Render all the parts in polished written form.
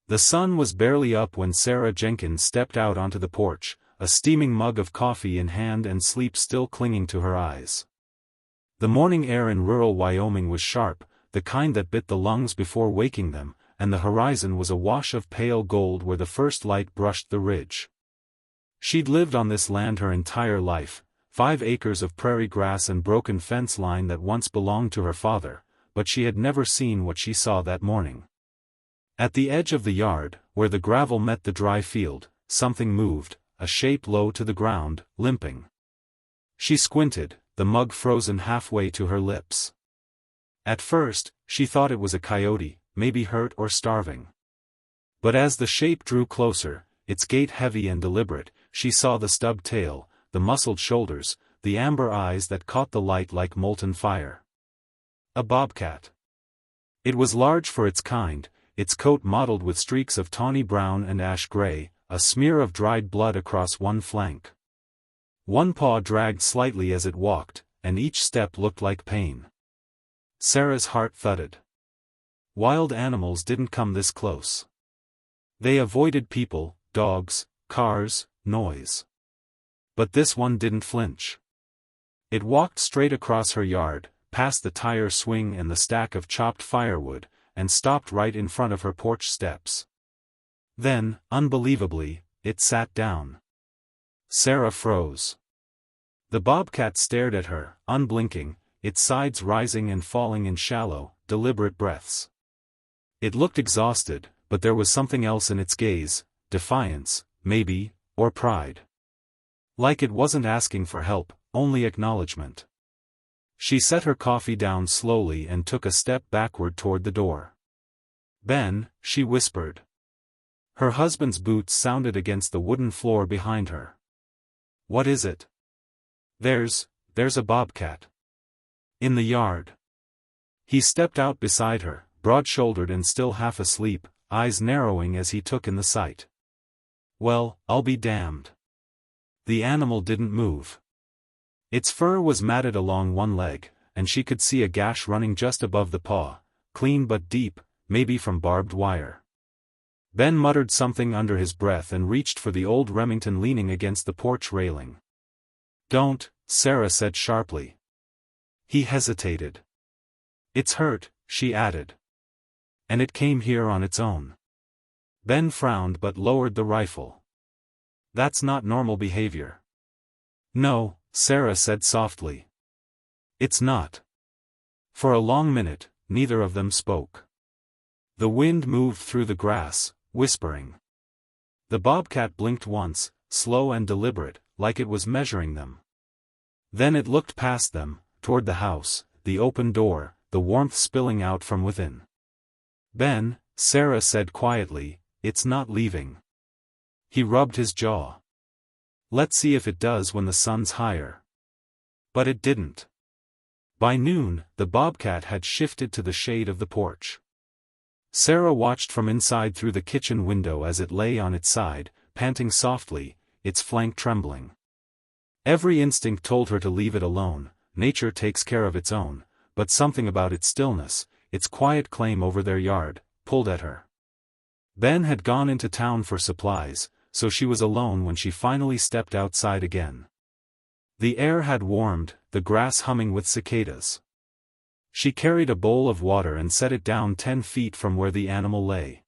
The sun was barely up when Sarah Jenkins stepped out onto the porch, a steaming mug of coffee in hand and sleep still clinging to her eyes. The morning air in rural Wyoming was sharp, the kind that bit the lungs before waking them, and the horizon was a wash of pale gold where the first light brushed the ridge. She'd lived on this land her entire life, 5 acres of prairie grass and broken fence line that once belonged to her father, but she had never seen what she saw that morning. At the edge of the yard, where the gravel met the dry field, something moved, a shape low to the ground, limping. She squinted, the mug frozen halfway to her lips. At first, she thought it was a coyote, maybe hurt or starving. But as the shape drew closer, its gait heavy and deliberate, she saw the stubbed tail, the muscled shoulders, the amber eyes that caught the light like molten fire. A bobcat. It was large for its kind, its coat mottled with streaks of tawny brown and ash gray, a smear of dried blood across one flank. One paw dragged slightly as it walked, and each step looked like pain. Sarah's heart thudded. Wild animals didn't come this close. They avoided people, dogs, cars, noise. But this one didn't flinch. It walked straight across her yard, past the tire swing and the stack of chopped firewood, and stopped right in front of her porch steps. Then, unbelievably, it sat down. Sarah froze. The bobcat stared at her, unblinking, its sides rising and falling in shallow, deliberate breaths. It looked exhausted, but there was something else in its gaze, defiance, maybe, or pride. Like it wasn't asking for help, only acknowledgement. She set her coffee down slowly and took a step backward toward the door. "Ben," she whispered. Her husband's boots sounded against the wooden floor behind her. "What is it?" There's a bobcat. In the yard." He stepped out beside her, broad-shouldered and still half asleep, eyes narrowing as he took in the sight. "Well, I'll be damned." The animal didn't move. Its fur was matted along one leg, and she could see a gash running just above the paw, clean but deep, maybe from barbed wire. Ben muttered something under his breath and reached for the old Remington leaning against the porch railing. "Don't," Sarah said sharply. He hesitated. "It's hurt," she added. "And it came here on its own." Ben frowned but lowered the rifle. "That's not normal behavior." "No," Sarah said softly. "It's not." For a long minute, neither of them spoke. The wind moved through the grass, whispering. The bobcat blinked once, slow and deliberate, like it was measuring them. Then it looked past them, toward the house, the open door, the warmth spilling out from within. "Ben," Sarah said quietly, "it's not leaving." He rubbed his jaw. "Let's see if it does when the sun's higher." But it didn't. By noon, the bobcat had shifted to the shade of the porch. Sarah watched from inside through the kitchen window as it lay on its side, panting softly, its flank trembling. Every instinct told her to leave it alone, nature takes care of its own, but something about its stillness, its quiet claim over their yard, pulled at her. Ben had gone into town for supplies, so she was alone when she finally stepped outside again. The air had warmed, the grass humming with cicadas. She carried a bowl of water and set it down 10 feet from where the animal lay.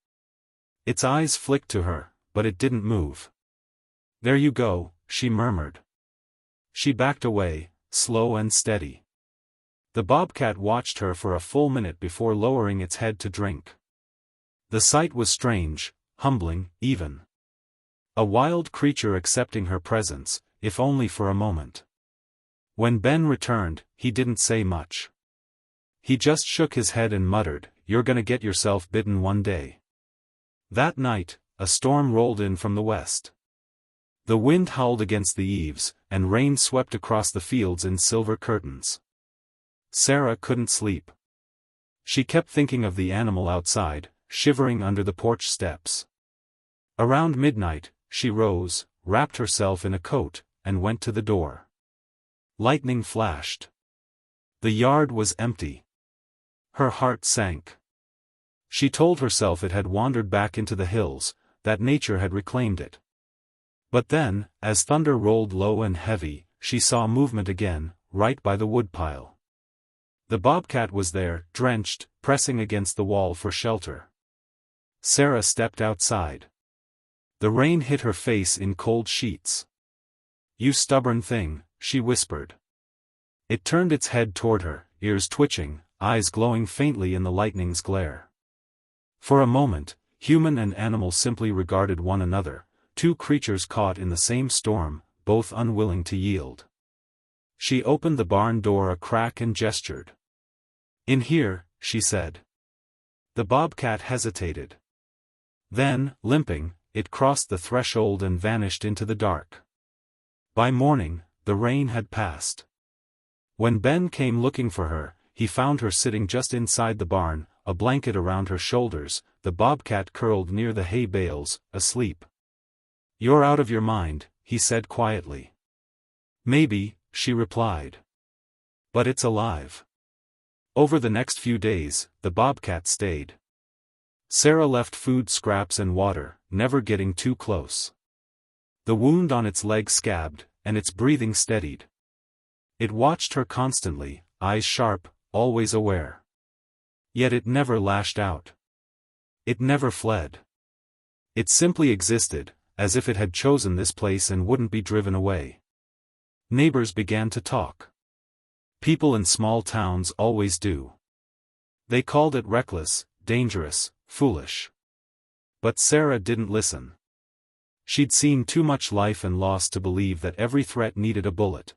Its eyes flicked to her, but it didn't move. "There you go," she murmured. She backed away, slow and steady. The bobcat watched her for a full minute before lowering its head to drink. The sight was strange, humbling, even. A wild creature accepting her presence, if only for a moment. When Ben returned, he didn't say much. He just shook his head and muttered, "You're gonna get yourself bitten one day." That night, a storm rolled in from the west. The wind howled against the eaves, and rain swept across the fields in silver curtains. Sarah couldn't sleep. She kept thinking of the animal outside, shivering under the porch steps. Around midnight, she rose, wrapped herself in a coat, and went to the door. Lightning flashed. The yard was empty. Her heart sank. She told herself it had wandered back into the hills, that nature had reclaimed it. But then, as thunder rolled low and heavy, she saw movement again, right by the woodpile. The bobcat was there, drenched, pressing against the wall for shelter. Sarah stepped outside. The rain hit her face in cold sheets. "You stubborn thing," she whispered. It turned its head toward her, ears twitching, eyes glowing faintly in the lightning's glare. For a moment, human and animal simply regarded one another, two creatures caught in the same storm, both unwilling to yield. She opened the barn door a crack and gestured. "In here," she said. The bobcat hesitated. Then, limping, it crossed the threshold and vanished into the dark. By morning, the rain had passed. When Ben came looking for her, he found her sitting just inside the barn, a blanket around her shoulders, the bobcat curled near the hay bales, asleep. "You're out of your mind," he said quietly. "Maybe," she replied. "But it's alive." Over the next few days, the bobcat stayed. Sarah left food scraps and water, never getting too close. The wound on its leg scabbed, and its breathing steadied. It watched her constantly, eyes sharp, always aware. Yet it never lashed out. It never fled. It simply existed, as if it had chosen this place and wouldn't be driven away. Neighbors began to talk. People in small towns always do. They called it reckless, dangerous, foolish. But Sarah didn't listen. She'd seen too much life and loss to believe that every threat needed a bullet.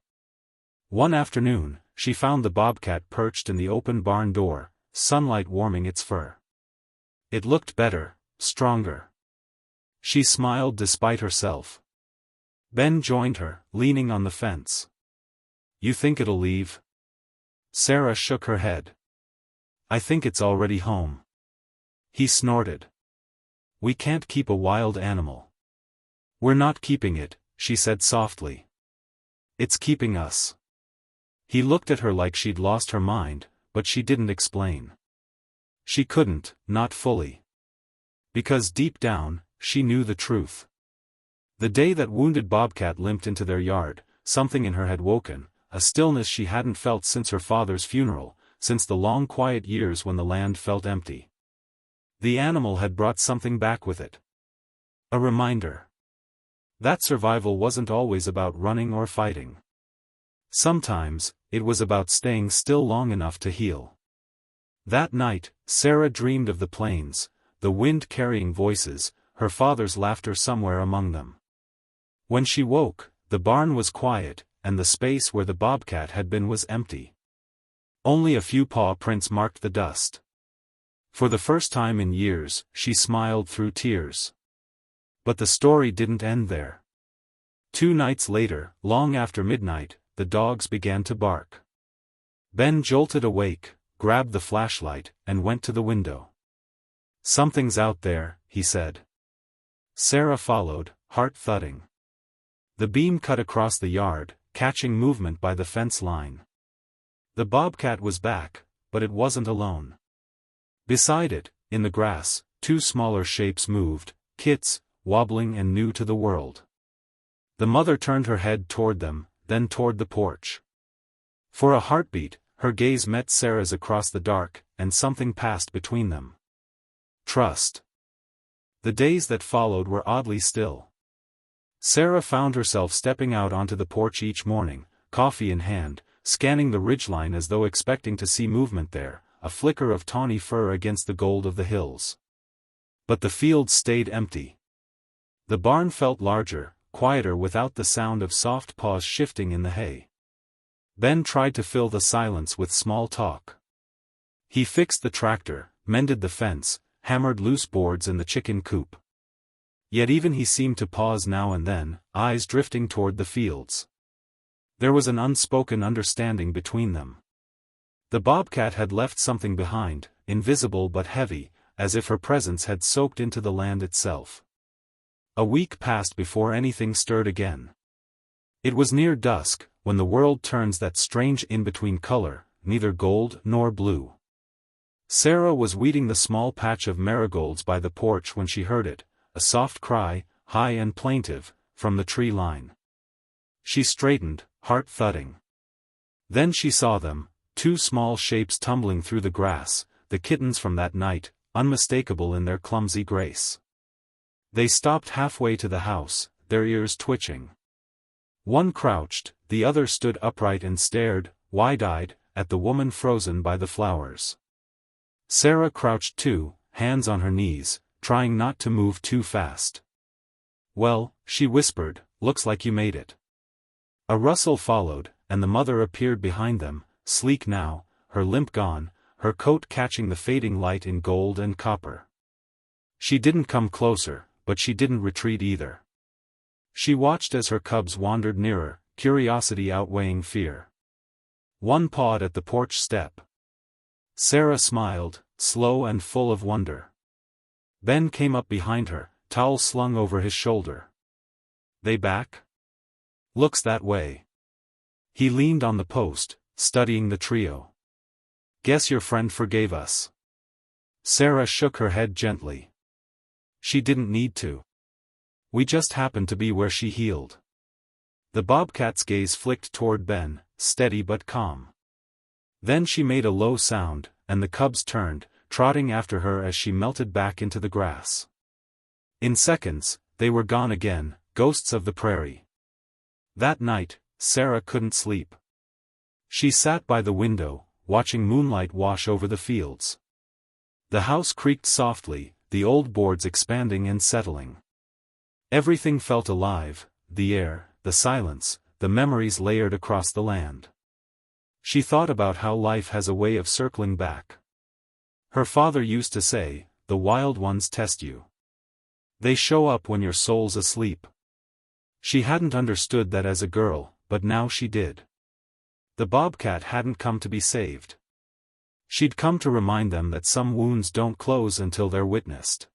One afternoon, she found the bobcat perched in the open barn door, sunlight warming its fur. It looked better, stronger. She smiled despite herself. Ben joined her, leaning on the fence. "You think it'll leave?" Sarah shook her head. "I think it's already home." He snorted. "We can't keep a wild animal." "We're not keeping it," she said softly. "It's keeping us." He looked at her like she'd lost her mind, but she didn't explain. She couldn't, not fully. Because deep down, she knew the truth. The day that wounded Bobcat limped into their yard, something in her had woken, a stillness she hadn't felt since her father's funeral, since the long quiet years when the land felt empty. The animal had brought something back with it. A reminder. That survival wasn't always about running or fighting. Sometimes, it was about staying still long enough to heal. That night, Sarah dreamed of the plains, the wind carrying voices, her father's laughter somewhere among them. When she woke, the barn was quiet, and the space where the bobcat had been was empty. Only a few paw prints marked the dust. For the first time in years, she smiled through tears. But the story didn't end there. 2 nights later, long after midnight, the dogs began to bark. Ben jolted awake, grabbed the flashlight, and went to the window. "Something's out there," he said. Sarah followed, heart thudding. The beam cut across the yard, catching movement by the fence line. The bobcat was back, but it wasn't alone. Beside it, in the grass, 2 smaller shapes moved, kits, wobbling and new to the world. The mother turned her head toward them, then toward the porch. For a heartbeat, her gaze met Sarah's across the dark, and something passed between them. Trust. The days that followed were oddly still. Sarah found herself stepping out onto the porch each morning, coffee in hand, scanning the ridgeline as though expecting to see movement there, a flicker of tawny fur against the gold of the hills. But the fields stayed empty. The barn felt larger, quieter without the sound of soft paws shifting in the hay. Ben tried to fill the silence with small talk. He fixed the tractor, mended the fence, hammered loose boards in the chicken coop. Yet even he seemed to pause now and then, eyes drifting toward the fields. There was an unspoken understanding between them. The bobcat had left something behind, invisible but heavy, as if her presence had soaked into the land itself. A week passed before anything stirred again. It was near dusk, when the world turns that strange in-between color, neither gold nor blue. Sarah was weeding the small patch of marigolds by the porch when she heard it, a soft cry, high and plaintive, from the tree line. She straightened, heart thudding. Then she saw them, two small shapes tumbling through the grass, the kittens from that night, unmistakable in their clumsy grace. They stopped halfway to the house, their ears twitching. One crouched, the other stood upright and stared, wide-eyed, at the woman frozen by the flowers. Sarah crouched too, hands on her knees, trying not to move too fast. "Well," she whispered, "looks like you made it." A rustle followed, and the mother appeared behind them, sleek now, her limp gone, her coat catching the fading light in gold and copper. She didn't come closer, but she didn't retreat either. She watched as her cubs wandered nearer, curiosity outweighing fear. One pawed at the porch step. Sarah smiled, slow and full of wonder. Ben came up behind her, towel slung over his shoulder. "They back?" "Looks that way." He leaned on the post, studying the trio. "Guess your friend forgave us." Sarah shook her head gently. "She didn't need to. We just happened to be where she healed." The bobcat's gaze flicked toward Ben, steady but calm. Then she made a low sound, and the cubs turned, trotting after her as she melted back into the grass. In seconds, they were gone again, ghosts of the prairie. That night, Sarah couldn't sleep. She sat by the window, watching moonlight wash over the fields. The house creaked softly, the old boards expanding and settling. Everything felt alive, the air, the silence, the memories layered across the land. She thought about how life has a way of circling back. Her father used to say, "The wild ones test you. They show up when your soul's asleep." She hadn't understood that as a girl, but now she did. The bobcat hadn't come to be saved. She'd come to remind them that some wounds don't close until they're witnessed.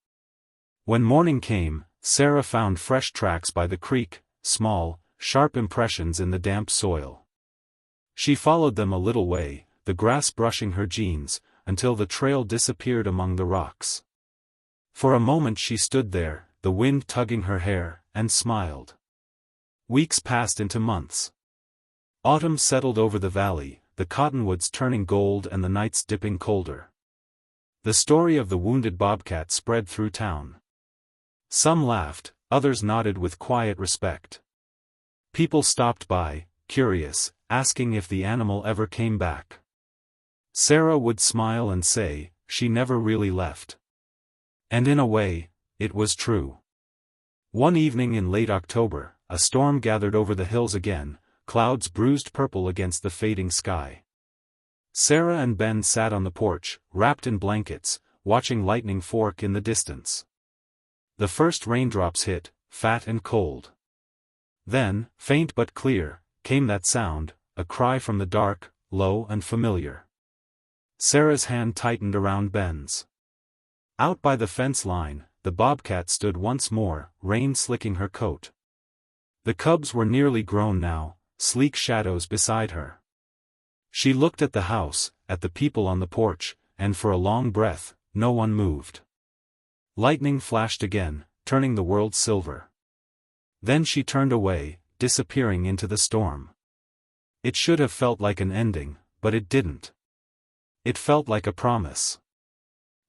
When morning came, Sarah found fresh tracks by the creek, small, sharp impressions in the damp soil. She followed them a little way, the grass brushing her jeans, until the trail disappeared among the rocks. For a moment she stood there, the wind tugging her hair, and smiled. Weeks passed into months. Autumn settled over the valley, the cottonwoods turning gold and the nights dipping colder. The story of the wounded bobcat spread through town. Some laughed, others nodded with quiet respect. People stopped by, curious, asking if the animal ever came back. Sarah would smile and say, "She never really left." And in a way, it was true. One evening in late October, a storm gathered over the hills again, clouds bruised purple against the fading sky. Sarah and Ben sat on the porch, wrapped in blankets, watching lightning fork in the distance. The first raindrops hit, fat and cold. Then, faint but clear, came that sound, a cry from the dark, low and familiar. Sarah's hand tightened around Ben's. Out by the fence line, the bobcat stood once more, rain slicking her coat. The cubs were nearly grown now, sleek shadows beside her. She looked at the house, at the people on the porch, and for a long breath, no one moved. Lightning flashed again, turning the world silver. Then she turned away, disappearing into the storm. It should have felt like an ending, but it didn't. It felt like a promise.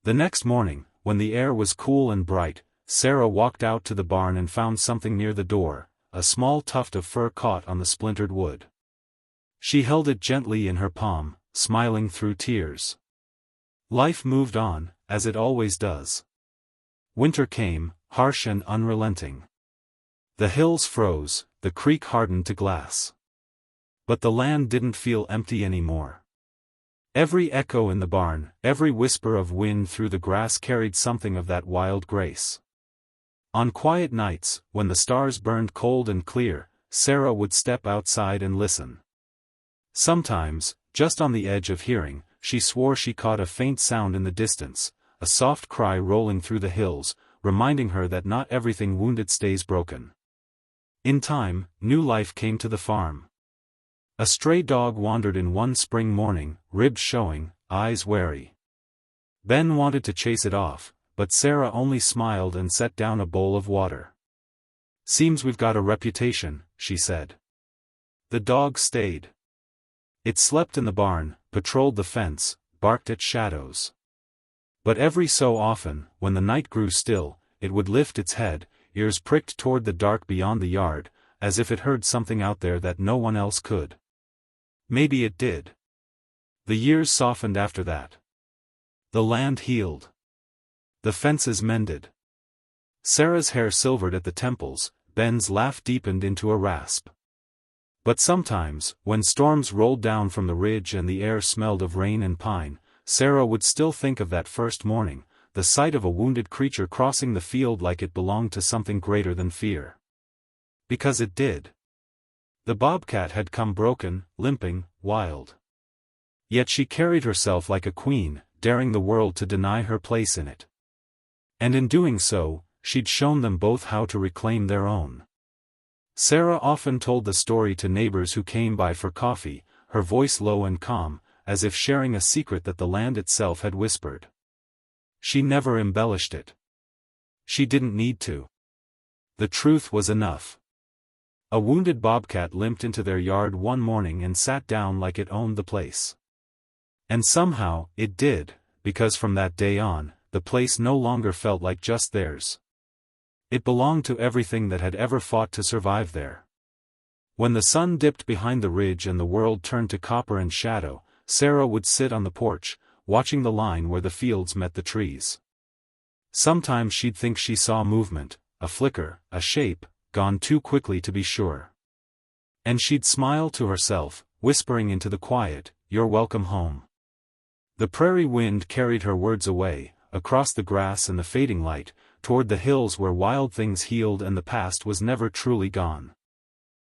The next morning, when the air was cool and bright, Sarah walked out to the barn and found something near the door, a small tuft of fur caught on the splintered wood. She held it gently in her palm, smiling through tears. Life moved on, as it always does. Winter came, harsh and unrelenting. The hills froze, the creek hardened to glass. But the land didn't feel empty anymore. Every echo in the barn, every whisper of wind through the grass carried something of that wild grace. On quiet nights, when the stars burned cold and clear, Sarah would step outside and listen. Sometimes, just on the edge of hearing, she swore she caught a faint sound in the distance, a soft cry rolling through the hills, reminding her that not everything wounded stays broken. In time, new life came to the farm. A stray dog wandered in one spring morning, ribs showing, eyes wary. Ben wanted to chase it off, but Sarah only smiled and set down a bowl of water. "Seems we've got a reputation," she said. The dog stayed. It slept in the barn, patrolled the fence, barked at shadows. But every so often, when the night grew still, it would lift its head, ears pricked toward the dark beyond the yard, as if it heard something out there that no one else could. Maybe it did. The years softened after that. The land healed. The fences mended. Sarah's hair silvered at the temples, Ben's laugh deepened into a rasp. But sometimes, when storms rolled down from the ridge and the air smelled of rain and pine, Sarah would still think of that first morning, the sight of a wounded creature crossing the field like it belonged to something greater than fear. Because it did. The bobcat had come broken, limping, wild. Yet she carried herself like a queen, daring the world to deny her place in it. And in doing so, she'd shown them both how to reclaim their own. Sarah often told the story to neighbors who came by for coffee, her voice low and calm, as if sharing a secret that the land itself had whispered. She never embellished it. She didn't need to. The truth was enough. A wounded bobcat limped into their yard one morning and sat down like it owned the place. And somehow, it did, because from that day on, the place no longer felt like just theirs. It belonged to everything that had ever fought to survive there. When the sun dipped behind the ridge and the world turned to copper and shadow, Sarah would sit on the porch, watching the line where the fields met the trees. Sometimes she'd think she saw movement, a flicker, a shape, gone too quickly to be sure. And she'd smile to herself, whispering into the quiet, "You're welcome home." The prairie wind carried her words away, across the grass and the fading light, toward the hills where wild things healed and the past was never truly gone.